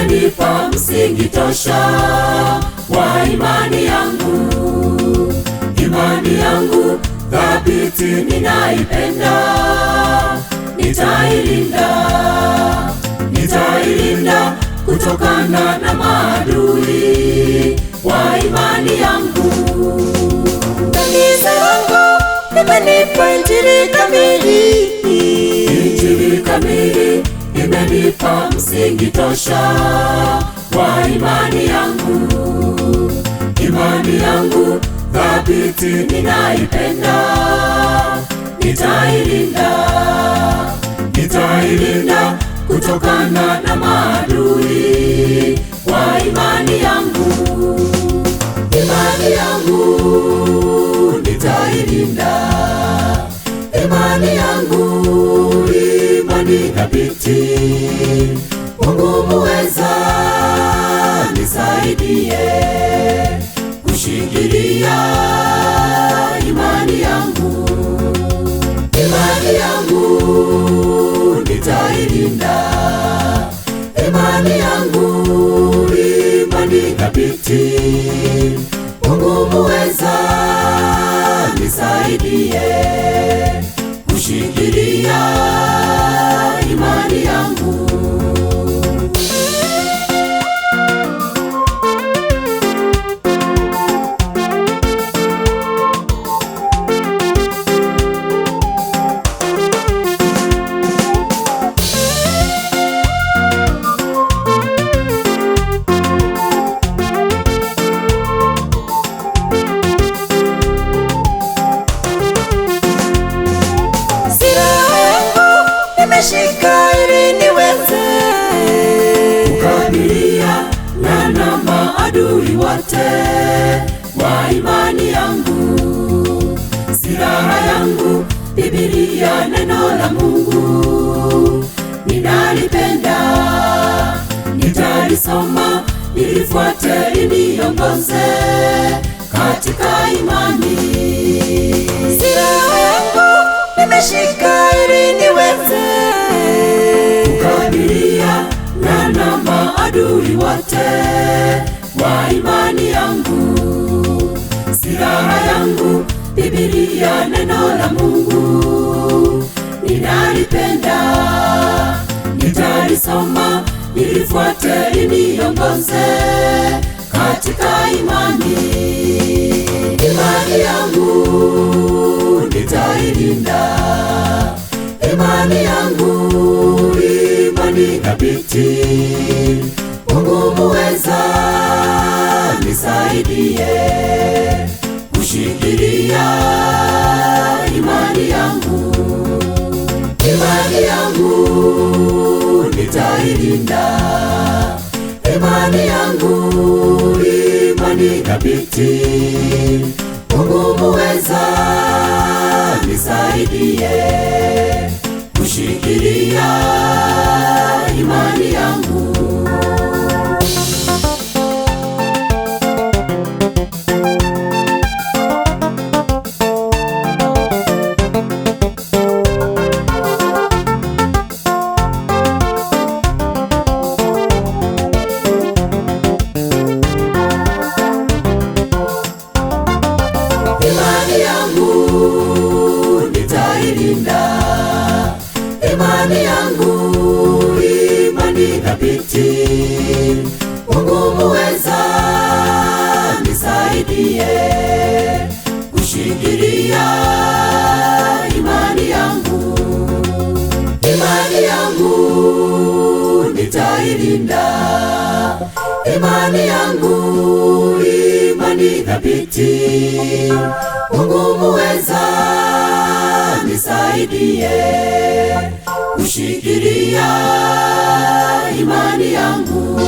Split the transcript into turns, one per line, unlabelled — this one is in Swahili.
imenipa msingi tosha wa imani yangu. Imani yangu thabiti ninaipenda, nitailinda kutokana na maadui wa imani yangu.
Kanisa langu limenipa injili kamili,
Injili kamili imenipa msingi tosha wa imani yangu. Imani yangu thabiti ninaipenda, nitailinda kutokana na maadui wa imani yangu. Imani yangu nitailinda, imani yangu, imani thabiti. Mungu muweza, nisaidie kushikilia imani yangu. Imani yangu nitailinda, imani yangu, imani thabiti. Mungu muweza, nisaidie kushikilia imani yangu.
nimeshika ili niweze
kukabiliana na maadui wote wa imani yangu. Silaha yangu Biblia, neno la Mungu, ninalipenda, nitalisoma, nilifuate, liniongoze katika imani.
Silaha yangu nimeshika ili niweze
kukabiliana na maadui wote wa imani yangu. Silaha yangu Biblia, neno la Mungu, ninalipenda, nitalisoma, nilifuate, liniongoze katika imani. Imani yangu nitailinda, imani yangu, imani thabiti. Mungu muweza, nisaidie kushikilia imani yangu. Imani yangu nitailinda, imani yangu, imani thabiti. Mungu muweza, nisaidie kushikilia imani yangu. Imani yangu nitailinda, imani yangu, imani thabiti. Mungu muweza, nisaidie kushikilia imani yangu. Imani yangu nitailinda, imani yangu, imani thabiti. Mungu muweza, nisaidie kushikilia imani yangu.